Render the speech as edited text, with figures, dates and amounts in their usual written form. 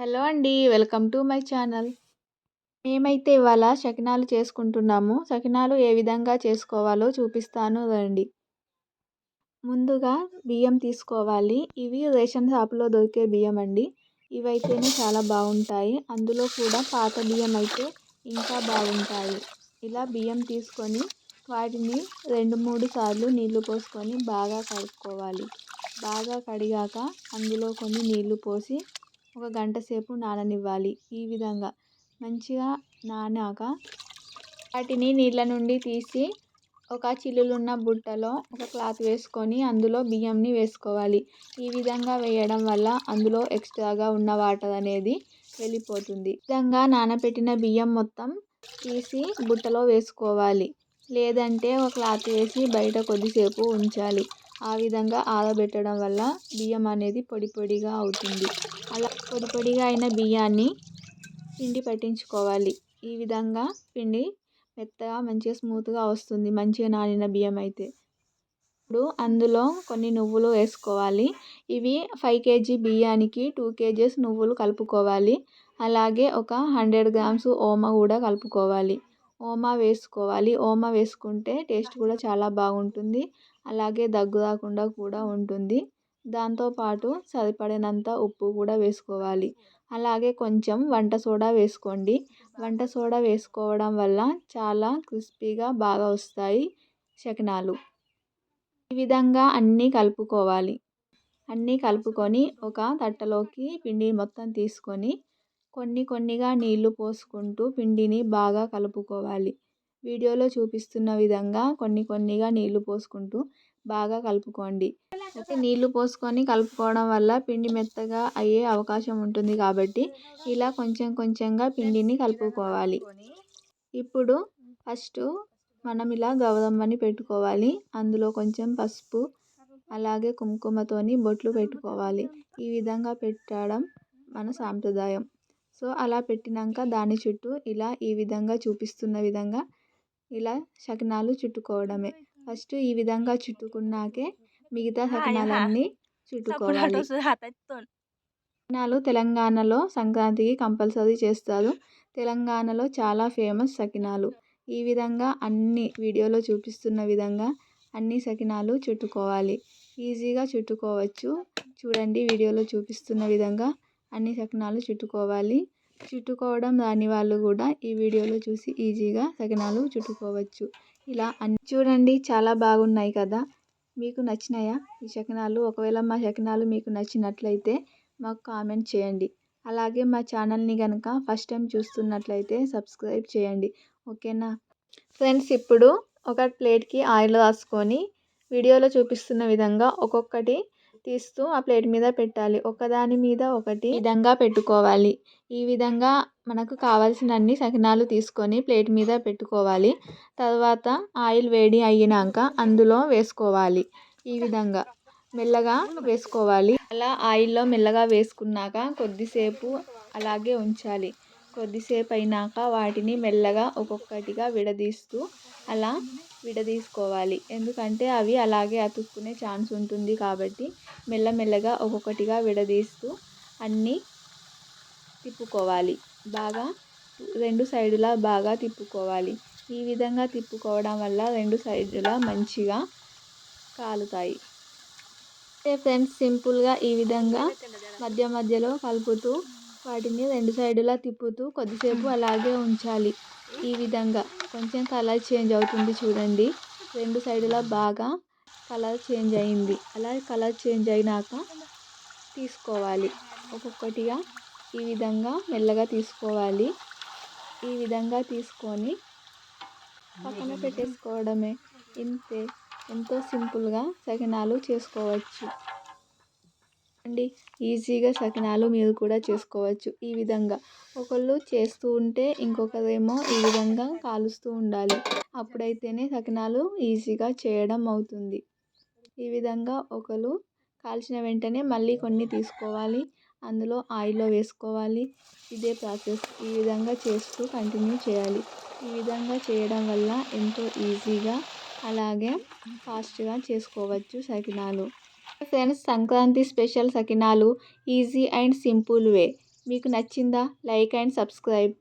Hello అండి. Welcome to my channel. మేమైతే ఇవాళ సకినాలు చేసుకుంటున్నాము. సకినాలు ఏ విధంగా చేసుకోవాలో చూపిస్తాను రండి. ముందుగా బియ్యం తీసుకోవాలి. ఇవి రేషన్ షాప్‌లో దొరికే బియ్యం అండి. ఇవైతేనే చాలా బాగుంటాయి. అందులో కూడా పాత బియ్యం అయితే ఇంకా బాగుంటాయి. ఇలా బియ్యం తీసుకొని వాటిని 2, 3 సార్లు నీళ్లు పోసుకొని బాగా కడుక్కోవాలి. బాగా కడిగాక అందులో కొన్ని నీళ్లు పోసి ఒక గంట సేపు నాననివ్వాలి. ఈ విధంగా మంచిగా నానాక వాటిని నీళ్ళ నుండి తీసి ఒక చిల్లులున్న బుట్టలో ఒక క్లాత్ వేసుకొని అందులో బియ్యంని వేసుకోవాలి. ఈ విధంగా వేయడం వల్ల అందులో ఎక్స్ట్రాగా ఉన్న వాటర్ అనేది వెళ్ళిపోతుంది. ఈ విధంగా నానబెట్టిన బియ్యం మొత్తం తీసి బుట్టలో వేసుకోవాలి. లేదంటే ఒక క్లాత్ వేసి బయట కొద్దిసేపు ఉంచాలి. ఆ విధంగా ఆరబెట్టడం వల్ల బియ్యం అనేది పొడి పొడిగా అవుతుంది. అలా పొడి పొడిగా అయిన బియ్యాన్ని పిండి పట్టించుకోవాలి. ఈ విధంగా పిండి మెత్తగా మంచిగా స్మూత్గా వస్తుంది మంచిగా నానిన బియ్యం అయితే. ఇప్పుడు అందులో కొన్ని నువ్వులు వేసుకోవాలి. ఇవి 5 kg బియ్యానికి 2 kgs నువ్వులు కలుపుకోవాలి. అలాగే ఒక 100 grams ఓమ కూడా కలుపుకోవాలి. ఓమ వేసుకోవాలి. ఓమ వేసుకుంటే టేస్ట్ కూడా చాలా బాగుంటుంది. అలాగే దగ్గు రాకుండా కూడా ఉంటుంది. దాంతోపాటు సరిపడినంత ఉప్పు కూడా వేసుకోవాలి. అలాగే కొంచెం వంట సోడా వేసుకోండి. వంట సోడా వేసుకోవడం వల్ల చాలా క్రిస్పీగా బాగా వస్తాయి సకినాలు. ఈ విధంగా అన్నీ కలుపుకోవాలి. అన్నీ కలుపుకొని ఒక తట్టలోకి పిండి మొత్తం తీసుకొని కొన్ని కొన్నిగా నీళ్లు పోసుకుంటూ పిండిని బాగా కలుపుకోవాలి. వీడియోలో చూపిస్తున్న విధంగా కొన్ని కొన్నిగా నీళ్లు పోసుకుంటూ బాగా కలుపుకోండి. అయితే నీళ్లు పోసుకొని కలుపుకోవడం వల్ల పిండి మెత్తగా అయ్యే అవకాశం ఉంటుంది కాబట్టి ఇలా కొంచెం కొంచెంగా పిండిని కలుపుకోవాలి. ఇప్పుడు ఫస్ట్ మనం ఇలా గౌరమ్మని పెట్టుకోవాలి. అందులో కొంచెం పసుపు అలాగే కుంకుమతోని బొట్లు పెట్టుకోవాలి. ఈ విధంగా పెట్టడం మన సాంప్రదాయం. సో అలా పెట్టినాక దాని చుట్టూ ఇలా ఈ విధంగా చూపిస్తున్న విధంగా ఇలా సకినాలు చుట్టుకోవడమే. ఫస్ట్ ఈ విధంగా చుట్టుకున్నాకే మిగతా సకినాలన్నీ చుట్టుకోవాలి. సకినాలు తెలంగాణలో సంక్రాంతికి కంపల్సరీ చేస్తారు. తెలంగాణలో చాలా ఫేమస్ సకినాలు. ఈ విధంగా అన్ని వీడియోలో చూపిస్తున్న విధంగా అన్ని సకినాలు చుట్టుకోవాలి. ఈజీగా చుట్టుకోవచ్చు. చూడండి వీడియోలో చూపిస్తున్న విధంగా అన్ని సకినాలు చుట్టుకోవాలి. చుట్టుకోవడం రాని వాళ్ళు కూడా ఈ వీడియోలో చూసి ఈజీగా సకినాలు చుట్టుకోవచ్చు. ఇలా అన్ని చూడండి చాలా బాగున్నాయి కదా. మీకు నచ్చినాయా ఈ సకినాలు? ఒకవేళ మా సకినాలు మీకు నచ్చినట్లయితే మాకు కామెంట్ చేయండి. అలాగే మా ఛానల్ని కనుక ఫస్ట్ టైం చూస్తున్నట్లయితే సబ్స్క్రైబ్ చేయండి. ఓకేనా ఫ్రెండ్స్? ఇప్పుడు ఒక ప్లేట్కి ఆయిల్ రాసుకొని వీడియోలో చూపిస్తున్న విధంగా ఒక్కొక్కటి తీస్తూ ఆ ప్లేట్ మీద పెట్టాలి. ఒకదాని మీద ఒకటి విధంగా పెట్టుకోవాలి. ఈ విధంగా మనకు కావాల్సినన్ని సకినాలు తీసుకొని ప్లేట్ మీద పెట్టుకోవాలి. తర్వాత ఆయిల్ వేడి అయినాక అందులో వేసుకోవాలి. ఈ విధంగా మెల్లగా వేసుకోవాలి. అలా ఆయిల్లో మెల్లగా వేసుకున్నాక కొద్దిసేపు అలాగే ఉంచాలి. కొద్దిసేపు అయినాక వాటిని మెల్లగా ఒక్కొక్కటిగా విడదీస్తూ అలా విడదీసుకోవాలి. ఎందుకంటే అవి అలాగే అతుక్కునే ఛాన్స్ ఉంటుంది కాబట్టి మెల్లమెల్లగా ఒక్కొక్కటిగా విడదీస్తూ అన్నీ తిప్పుకోవాలి. బాగా 2 సైడులా బాగా తిప్పుకోవాలి. ఈ విధంగా తిప్పుకోవడం వల్ల 2 సైడులా మంచిగా కాలుతాయి. ఫ్రెండ్స్ సింపుల్గా ఈ విధంగా మధ్య మధ్యలో కలుపుతూ వాటిని 2 సైడులా తిప్పుతూ కొద్దిసేపు అలాగే ఉంచాలి. ఈ విధంగా కొంచెం కలర్ చేంజ్ అవుతుంది చూడండి. 2 సైడులా బాగా కలర్ చేంజ్ అయింది. అలా కలర్ చేంజ్ అయినాక తీసుకోవాలి. ఒక్కొక్కటిగా ఈ విధంగా మెల్లగా తీసుకోవాలి. ఈ విధంగా తీసుకొని పక్కన పెట్టేసుకోవడమే. ఇంతే, ఎంతో సింపుల్గా సకినాలు చేసుకోవచ్చు అండి. ఈజీగా సకినాలు మీరు కూడా చేసుకోవచ్చు. ఈ విధంగా ఒకళ్ళు చేస్తూ ఉంటే ఇంకొకరేమో ఈ విధంగా కాలుస్తూ ఉండాలి. అప్పుడైతేనే సకినాలు ఈజీగా చేయడం అవుతుంది. ఈ విధంగా ఒకరు కాల్చిన వెంటనే మళ్ళీ కొన్ని తీసుకోవాలి. అందులో ఆయిల్లో వేసుకోవాలి. ఇదే ప్రాసెస్. ఈ విధంగా చేస్తూ కంటిన్యూ చేయాలి. ఈ విధంగా చేయడం వల్ల ఎంతో ఈజీగా అలాగే ఫాస్ట్గా చేసుకోవచ్చు సకినాలు. ఫ్రెండ్స్ సంక్రాంతి స్పెషల్ సకినాలు ఈజీ అండ్ సింపుల్ వే. మీకు నచ్చిందా? Like and subscribe.